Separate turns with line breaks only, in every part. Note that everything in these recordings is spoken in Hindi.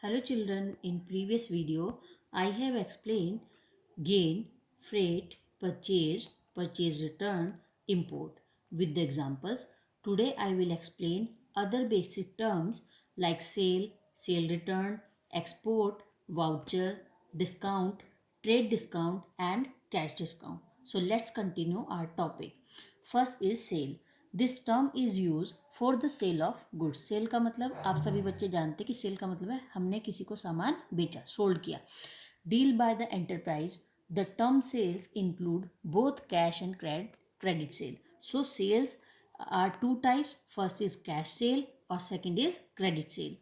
Hello children, in previous video I have explained gain, freight, purchase, purchase return, import with the examples. Today I will explain other basic terms like sale, sale return, export, voucher, discount, trade discount and cash discount. So let's continue our topic. First is sale. This term is use for the sale of goods. Sale का मतलब आप सभी बच्चे जानते हैं कि सेल का मतलब है हमने किसी को सामान बेचा, सोल्ड किया. Deal by the enterprise. The term sales include both cash and credit sale. So sales are two types. First is cash sale और second is credit sale.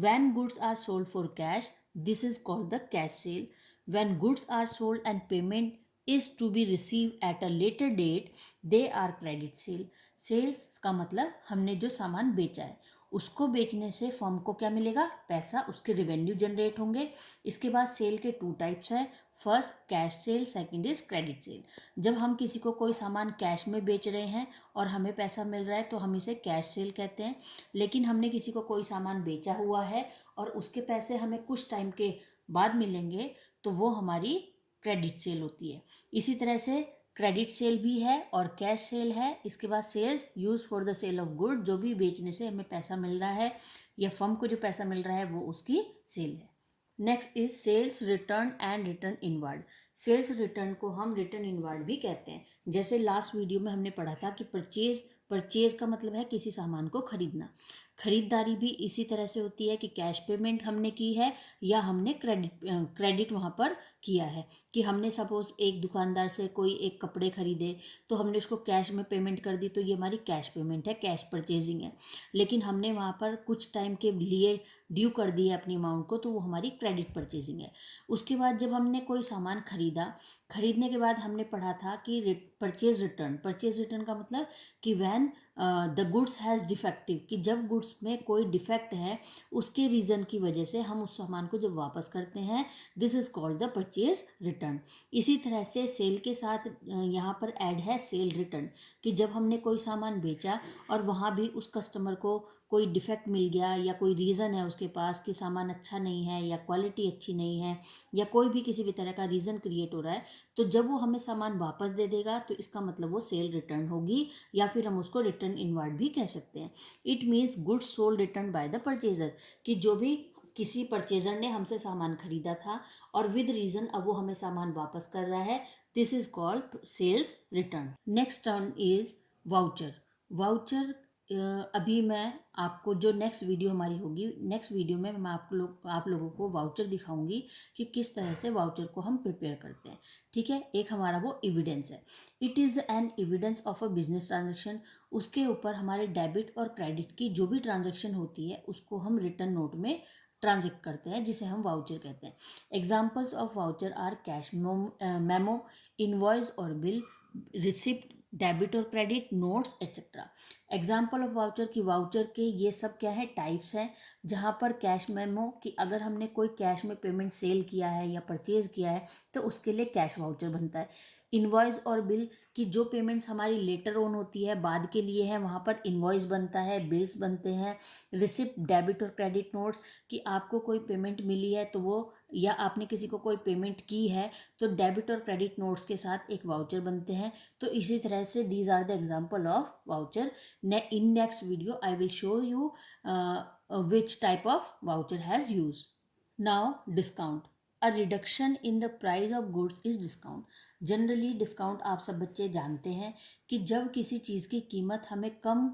When goods are sold for cash, this is called the cash sale. When goods are sold and payment is to be received at a later date, they are credit sale. Sales का मतलब हमने जो सामान बेचा है उसको बेचने से फर्म को क्या मिलेगा, पैसा, उसके रेवेन्यू जनरेट होंगे. इसके बाद सेल के टू टाइप्स है. First cash cell, second is credit cell. जब हम किसी को कोई सामान कैश में बेच रहे हैं और हमें पैसा मिल रहा है तो हम इसे कैश सेल कहते हैं. लेकिन हमने किसी को कोई सामान बेचा हुआ है और उसके पैसे हमें कुछ टाइम के बाद मिलेंगे तो वो हमारी क्रेडिट सेल होती है. इसी तरह से क्रेडिट सेल भी है और कैश सेल है. इसके बाद sales use for the sale of good, जो भी बेचने से हमें पैसा मिल रहा है या फर्म को जो पैसा मिल रहा है वो उसकी सेल है. Next is sales return and return inward. Sales return को हम रिटर्न इनवर्ड भी कहते हैं. जैसे लास्ट वीडियो में हमने पढ़ा था कि परचेज का मतलब है किसी सामान को खरीदना. खरीदारी भी इसी तरह से होती है कि कैश पेमेंट हमने की है या हमने क्रेडिट वहाँ पर किया है. कि हमने सपोज एक दुकानदार से कोई एक कपड़े खरीदे तो हमने उसको कैश में पेमेंट कर दी तो ये हमारी कैश पेमेंट है, कैश परचेजिंग है. लेकिन हमने वहाँ पर कुछ टाइम के लिए ड्यू कर दिया अपनी अमाउंट को तो वो हमारी क्रेडिट परचेजिंग है. उसके बाद जब हमने कोई सामान खरीदा, खरीदने के बाद हमने पढ़ा था कि परचेज रिटर्न का मतलब कि when the goods has defective, कि जब गुड्स में कोई डिफेक्ट है उसके रीज़न की वजह से हम उस सामान को जब वापस करते हैं, this is called the purchase return. इसी तरह से सेल के साथ यहाँ पर ऐड है सेल रिटर्न, कि जब हमने कोई सामान बेचा और वहाँ भी उस कस्टमर को कोई डिफेक्ट मिल गया या कोई रीज़न है उसके पास कि सामान अच्छा नहीं है या क्वालिटी अच्छी नहीं है या कोई भी किसी भी तरह का रीज़न क्रिएट हो रहा है, तो जब वो हमें सामान वापस दे देगा तो इसका मतलब वो सेल रिटर्न होगी या फिर हम उसको रिटर्न इनवर्ड भी कह सकते हैं. It means goods sold return by the purchaser, कि जो भी किसी परचेजर ने हमसे सामान खरीदा था और विद रीज़न अब वो हमें सामान वापस कर रहा है, this is called sales return. Next term is voucher. Voucher अभी मैं आपको जो नेक्स्ट वीडियो हमारी होगी, नेक्स्ट वीडियो में मैं आप लोगों को वाउचर दिखाऊंगी कि किस तरह से वाउचर को हम प्रिपेयर करते हैं. ठीक है, एक हमारा वो एविडेंस है. It is an evidence of a business transaction. उसके ऊपर हमारे डेबिट और क्रेडिट की जो भी ट्रांजेक्शन होती है उसको हम रिटर्न नोट में ट्रांजेक्ट करते हैं, जिसे हम वाउचर कहते हैं. Examples of voucher are cash memo, invoice और बिल, रिसिप्ट, डेबिट और credit notes etcetera. Example of voucher की वाउचर के ये सब क्या है, टाइप्स हैं. जहाँ पर कैश मेमो, कि अगर हमने कोई कैश में पेमेंट सेल किया है या परचेज किया है तो उसके लिए कैश वाउचर बनता है. इनवॉइस और बिल, कि जो पेमेंट्स हमारी लेटर ऑन होती है, बाद के लिए है, वहाँ पर इनवॉइस बनता है, बिल्स बनते हैं. रिसिप्ट, डेबिट और क्रेडिट नोट्स, कि आपको कोई पेमेंट मिली है तो वो, या आपने किसी को कोई पेमेंट की है तो डेबिट और क्रेडिट नोट्स के साथ एक वाउचर बनते हैं. तो इसी तरह से these are the example of voucher. In next video I will show you which type of voucher has used. Now discount. A reduction in the price of goods is discount. Generally discount आप सब बच्चे जानते हैं कि जब किसी चीज़ की कीमत हमें कम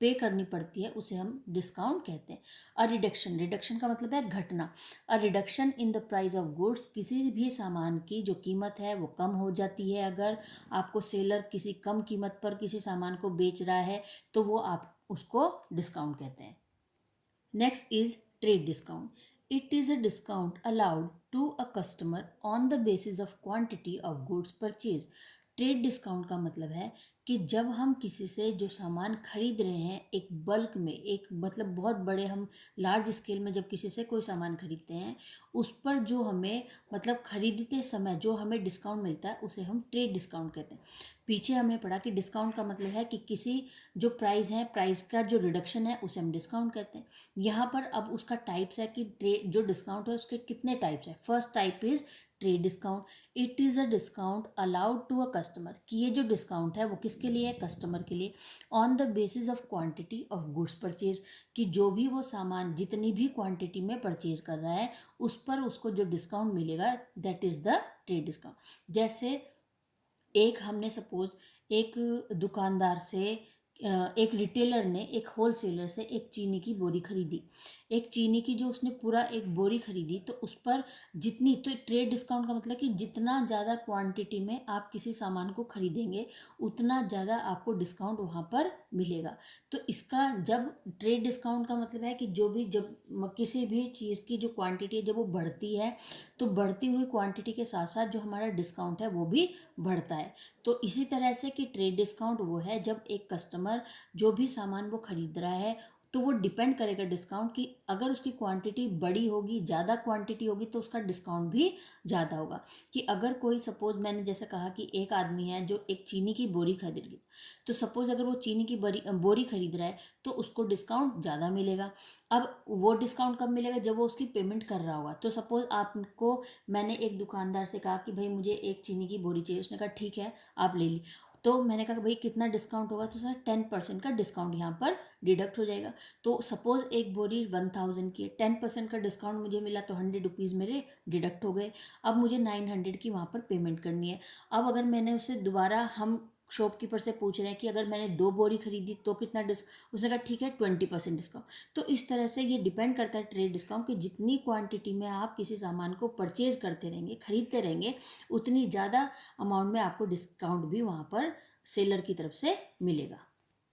पे करनी पड़ती है उसे हम डिस्काउंट कहते हैं. अ रिडक्शन का मतलब है घटना. A reduction in the price of goods, किसी भी सामान की जो कीमत है वो कम हो जाती है. अगर आपको सेलर किसी कम कीमत पर किसी सामान को बेच रहा है तो वो आप उसको डिस्काउंट कहते हैं. Next is trade discount. It is a discount allowed to a customer on the basis of quantity of goods purchase. Trade discount का मतलब है कि जब हम किसी से जो सामान खरीद रहे हैं एक बल्क में, एक मतलब बहुत बड़े, हम लार्ज स्केल में जब किसी से कोई सामान खरीदते हैं उस पर जो हमें मतलब खरीदते समय जो हमें डिस्काउंट मिलता है उसे हम ट्रेड डिस्काउंट कहते हैं. पीछे हमने पढ़ा कि डिस्काउंट का मतलब है कि किसी जो प्राइस है, प्राइस का जो रिडक्शन है उसे हम डिस्काउंट कहते हैं। यहाँ पर अब उसका टाइप्स है कि जो डिस्काउंट है उसके कितने टाइप्स है। First type is trade discount. It is a discount allowed to a customer, कि ये जो डिस्काउंट है वो किसके लिए है, कस्टमर के लिए, on the basis of quantity of goods purchase, कि जो भी वो सामान जितनी भी क्वांटिटी में परचेज कर रहा है उस पर उसको जो डिस्काउंट मिलेगा, that is the trade discount. जैसे एक हमने सपोज एक दुकानदार से एक रिटेलर ने एक होलसेलर से एक चीनी की बोरी खरीदी। एक चीनी की जो उसने पूरा एक बोरी खरीदी, तो उस पर जितनी, तो ट्रेड डिस्काउंट का मतलब कि जितना ज़्यादा क्वांटिटी में आप किसी सामान को खरीदेंगे उतना ज़्यादा आपको डिस्काउंट वहाँ पर मिलेगा। तो इसका जब ट्रेड डिस्काउंट का मतलब है कि जो भी जब किसी भी चीज़ की जो क्वांटिटी है जब वो बढ़ती है, तो बढ़ती हुई क्वांटिटी के साथ साथ जो हमारा डिस्काउंट है वो भी बढ़ता है। तो इसी तरह से कि ट्रेड डिस्काउंट वो है जब एक कस्टमर जो भी सामान वो खरीद रहा है, तो वो डिपेंड करेगा डिस्काउंट की, अगर उसकी क्वांटिटी बड़ी होगी, ज़्यादा क्वांटिटी होगी तो उसका डिस्काउंट भी ज़्यादा होगा। कि अगर कोई सपोज मैंने जैसे कहा कि एक आदमी है जो एक चीनी की बोरी खरीद रही, तो सपोज अगर वो चीनी की बोरी खरीद रहा है तो उसको डिस्काउंट ज़्यादा मिलेगा। अब वो डिस्काउंट कब मिलेगा, जब वो उसकी पेमेंट कर रहा होगा। तो सपोज आपको, मैंने एक दुकानदार से कहा कि भाई मुझे एक चीनी की बोरी चाहिए, उसने कहा ठीक है आप ले ली। तो मैंने कहा भाई कितना डिस्काउंट होगा, तो उसने 10% का डिस्काउंट यहाँ पर डिडक्ट हो जाएगा। तो सपोज एक बोरी 1000 की है, 10% का डिस्काउंट मुझे मिला तो 100 रुपीज़ मेरे डिडक्ट हो गए। अब मुझे 900 की वहाँ पर पेमेंट करनी है। अब अगर मैंने उसे दोबारा, हम शॉपकीपर से पूछ रहे हैं कि अगर मैंने 2 बोरी खरीदी तो कितना उसने कहा ठीक है 20% डिस्काउंट। तो इस तरह से ये डिपेंड करता है ट्रेड डिस्काउंट कि जितनी क्वांटिटी में आप किसी सामान को परचेज करते रहेंगे, खरीदते रहेंगे, उतनी ज़्यादा अमाउंट में आपको डिस्काउंट भी वहाँ पर सेलर की तरफ से मिलेगा।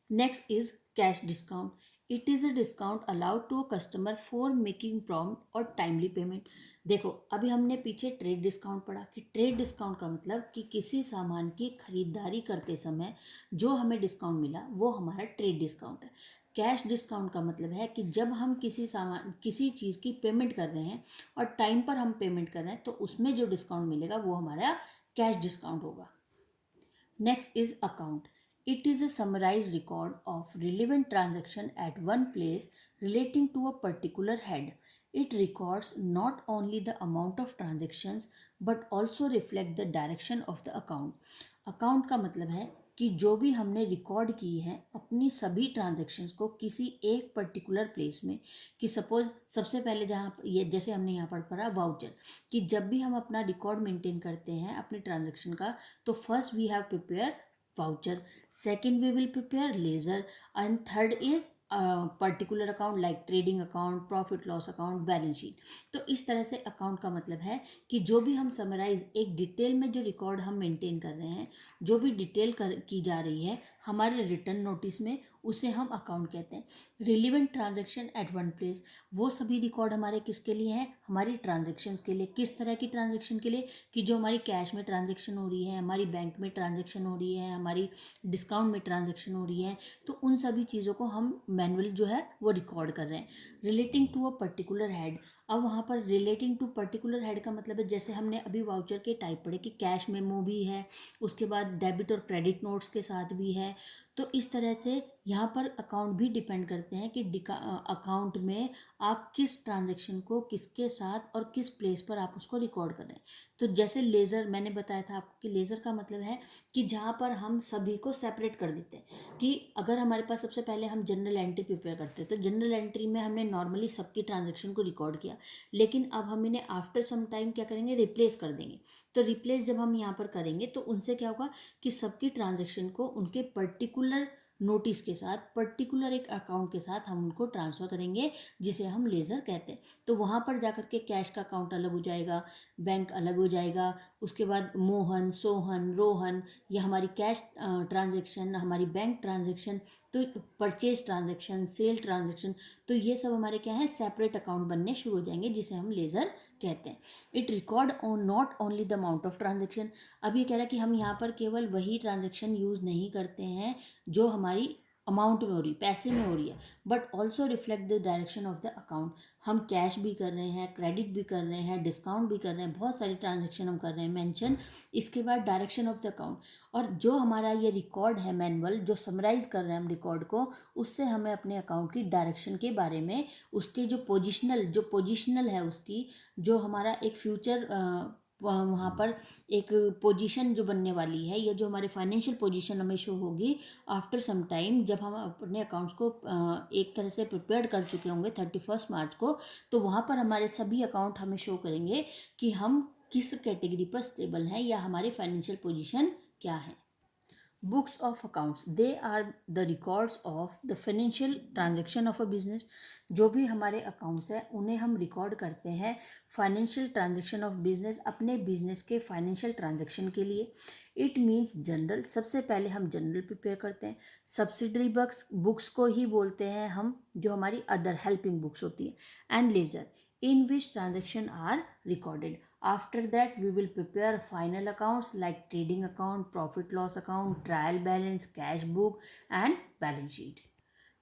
Next is cash discount. It is a discount allowed to a customer for making prompt और टाइमली पेमेंट। देखो अभी हमने पीछे ट्रेड डिस्काउंट पढ़ा कि ट्रेड डिस्काउंट का मतलब कि किसी सामान की खरीदारी करते समय जो हमें डिस्काउंट मिला वो हमारा ट्रेड डिस्काउंट है। कैश डिस्काउंट का मतलब है कि जब हम किसी सामान, किसी चीज़ की पेमेंट कर रहे हैं और टाइम पर हम पेमेंट कर रहे हैं, तो उसमें जो डिस्काउंट मिलेगा वो हमारा कैश डिस्काउंट होगा। Next is account. It is a summarized record of relevant transaction at one place relating to a particular head. It records not only the amount of transactions but also reflect the direction of the account. Account का मतलब है कि जो भी हमने रिकॉर्ड की है अपनी सभी ट्रांजेक्शन्स को किसी एक पर्टिकुलर प्लेस में, कि सपोज सबसे पहले जहाँ ये जैसे हमने यहाँ पर पढ़ा वाउचर, कि जब भी हम अपना रिकॉर्ड मेंटेन करते हैं अपने ट्रांजेक्शन का, तो first we have prepare voucher, second we will prepare ledger, and third is particular account like trading account, profit loss account, balance sheet. तो इस तरह से अकाउंट का मतलब है कि जो भी हम समराइज एक डिटेल में जो रिकॉर्ड हम मेंटेन कर रहे हैं, जो भी डिटेल की जा रही है हमारे रिटर्न नोटिस में, उसे हम अकाउंट कहते हैं। Relevant transaction at one place, वो सभी रिकॉर्ड हमारे किसके लिए हैं, हमारी ट्रांजेक्शन्स के लिए। किस तरह की ट्रांजेक्शन के लिए, कि जो हमारी कैश में ट्रांजेक्शन हो रही है, हमारी बैंक में ट्रांजेक्शन हो रही है, हमारी डिस्काउंट में ट्रांजेक्शन हो रही है, तो उन सभी चीज़ों को हम मैनुअली जो है वो रिकॉर्ड कर रहे हैं। Relating to a particular head, अब वहाँ पर रिलेटिंग टू पर्टिकुलर हेड का मतलब है, जैसे हमने अभी वाउचर के टाइप पढ़े कि कैश मेमो भी है, उसके बाद डेबिट और क्रेडिट नोट्स के साथ भी है। तो इस तरह से यहाँ पर अकाउंट भी डिपेंड करते हैं कि अकाउंट में आप किस ट्रांजेक्शन को किसके साथ और किस प्लेस पर आप उसको रिकॉर्ड करें। तो जैसे लेज़र मैंने बताया था आपको कि लेज़र का मतलब है कि जहाँ पर हम सभी को सेपरेट कर देते हैं, कि अगर हमारे पास सबसे पहले हम जनरल एंट्री प्रिपेयर करते हैं, तो जनरल एंट्री में हमने नॉर्मली सबकी ट्रांजेक्शन को रिकॉर्ड किया, लेकिन अब हम इन्हें आफ्टर सम टाइम क्या करेंगे, रिप्लेस कर देंगे। तो रिप्लेस जब हम यहाँ पर करेंगे तो उनसे क्या होगा कि सबकी ट्रांजेक्शन को उनके पर्टिकुलर नोटिस के साथ, पर्टिकुलर एक अकाउंट के साथ हम उनको ट्रांसफ़र करेंगे, जिसे हम लेज़र कहते हैं। तो वहाँ पर जाकर के कैश का अकाउंट अलग हो जाएगा, बैंक अलग हो जाएगा, उसके बाद मोहन, सोहन, रोहन, ये हमारी कैश ट्रांजेक्शन, हमारी बैंक ट्रांजेक्शन, तो परचेज ट्रांजेक्शन, सेल ट्रांजेक्शन, तो ये सब हमारे क्या है, सेपरेट अकाउंट बनने शुरू हो जाएंगे, जिसे हम लेज़र कहते हैं। It record on not only the amount of transaction. अब ये कह रहा है कि हम यहाँ पर केवल वही ट्रांजेक्शन यूज़ नहीं करते हैं जो हमारी अमाउंट में हो रही है, पैसे में हो रही है, but also reflect the direction of the account. हम कैश भी कर रहे हैं, क्रेडिट भी कर रहे हैं, डिस्काउंट भी कर रहे हैं, बहुत सारी ट्रांजेक्शन हम कर रहे हैं मेंशन। इसके बाद डायरेक्शन ऑफ द अकाउंट, और जो हमारा ये रिकॉर्ड है मैनुअल जो समराइज कर रहे हैं हम रिकॉर्ड को, उससे हमें अपने अकाउंट की डायरेक्शन के बारे में, उसके जो पोजिशनल है उसकी, जो हमारा एक फ्यूचर वहाँ पर एक पोजीशन जो बनने वाली है, या जो हमारे फाइनेंशियल पोजीशन हमें शो होगी आफ्टर सम टाइम, जब हम अपने अकाउंट्स को एक तरह से प्रिपेयर कर चुके होंगे 31 मार्च को, तो वहाँ पर हमारे सभी अकाउंट हमें शो करेंगे कि हम किस कैटेगरी पर स्टेबल हैं या हमारी फाइनेंशियल पोजीशन क्या है। Books of accounts, they are the records of the financial transaction of a business। जो भी हमारे अकाउंट्स है उन्हें हम रिकॉर्ड करते हैं फाइनेंशियल ट्रांजेक्शन ऑफ बिजनेस, अपने बिजनेस के फाइनेंशियल ट्रांजेक्शन के लिए। इट मीन्स जनरल, सबसे पहले हम जनरल प्रिपेयर करते हैं। सब्सिडरी बुक्स को ही बोलते हैं हम, जो हमारी अदर हेल्पिंग बुक्स होती है। And ledger, in which transaction are recorded. After that, we will prepare final accounts like trading account, profit loss account, trial balance, cash book, and balance sheet.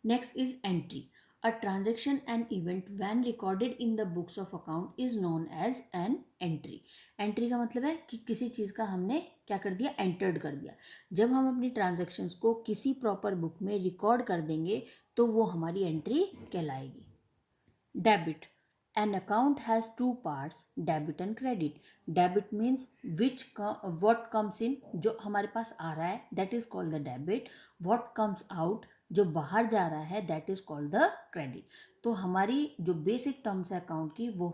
Next is entry. A transaction and event when recorded in the books of account is known as an entry. Entry का मतलब है कि किसी चीज़ का हमने क्या कर दिया, एंटर्ड कर दिया। जब हम अपनी ट्रांजेक्शन्स को किसी प्रॉपर बुक में रिकॉर्ड कर देंगे तो वो हमारी एंट्री कहलाएगी। Debit. An account has two parts, debit and credit. Debit means what comes in, जो हमारे पास आ रहा है, that is called the debit. What comes out, जो बाहर जा रहा है, that is called the credit. तो हमारी जो बेसिक टर्म्स है अकाउंट की वो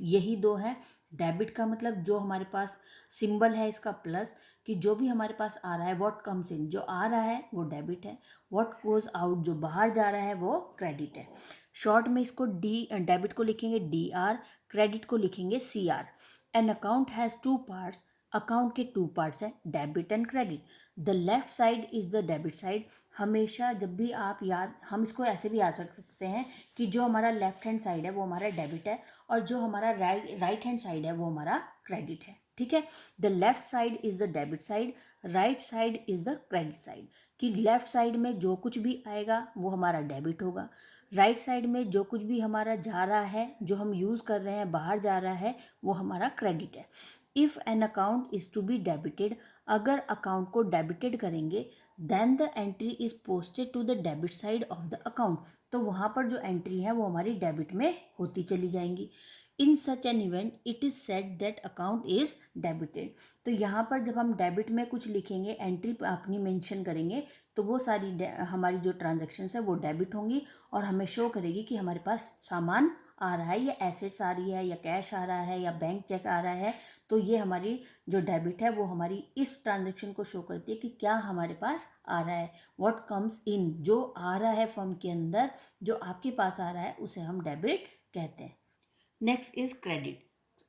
यही दो है। डेबिट का मतलब जो हमारे पास सिंबल है इसका प्लस, कि जो भी हमारे पास आ रहा है, व्हाट कम्स इन, जो आ रहा है वो डेबिट है, व्हाट गोज आउट, जो बाहर जा रहा है वो क्रेडिट है। शॉर्ट में इसको डेबिट को लिखेंगे DR, क्रेडिट को लिखेंगे CR। An account has two parts, account के टू पार्ट्स हैं, debit and credit. The left side is the debit side. हमेशा जब भी आप हम इसको ऐसे भी याद रख सकते हैं कि जो हमारा लेफ्ट हैंड साइड है वो हमारा डेबिट है, और जो हमारा राइट हैंड साइड है वो हमारा क्रेडिट है। ठीक है, the left side is the debit side, right side is the credit side. कि लेफ्ट साइड में जो कुछ भी आएगा वो हमारा डेबिट होगा, राइट साइड में जो कुछ भी हमारा जा रहा है, जो हम यूज़ कर रहे हैं, बाहर जा रहा है, वो हमारा क्रेडिट है। If an account is to be debited, अगर अकाउंट को डेबिटेड करेंगे, then the entry is posted to the debit side of the account, तो वहाँ पर जो एंट्री है वो हमारी डेबिट में होती चली जाएंगी। In such an event it is said that account is debited. तो यहाँ पर जब हम डेबिट में कुछ लिखेंगे, एंट्री अपनी मेंशन करेंगे, तो वो सारी हमारी जो ट्रांजेक्शन्स है वो डेबिट होंगी, और हमें शो करेगी कि हमारे पास सामान आ रहा है, या एसेट्स आ रही है, या कैश आ रहा है, या बैंक चेक आ रहा है। तो ये हमारी जो डेबिट है वो हमारी इस ट्रांजेक्शन को शो करती है कि क्या हमारे पास आ रहा है। व्हाट कम्स इन, जो आ रहा है फर्म के अंदर, जो आपके पास आ रहा है, उसे हम डेबिट कहते हैं। Next is credit,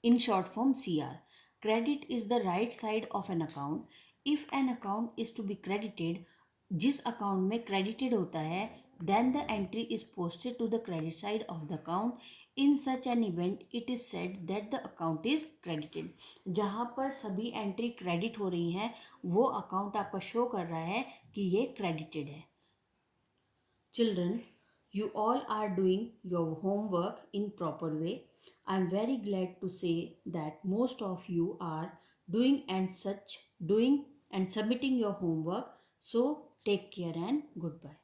in short form CR. Credit is the right side of an account. If an account is to be credited, जिस अकाउंट में credited होता है, then the entry is posted to the credit side of the account. In such an event, it is said that the account is credited. जहाँ पर सभी एंट्री क्रेडिट हो रही हैं, वो अकाउंट आपका शो कर रहा है कि ये credited है। Children, you all are doing your homework in proper way. I am very glad to say that most of you are doing and submitting your homework. So take care and goodbye.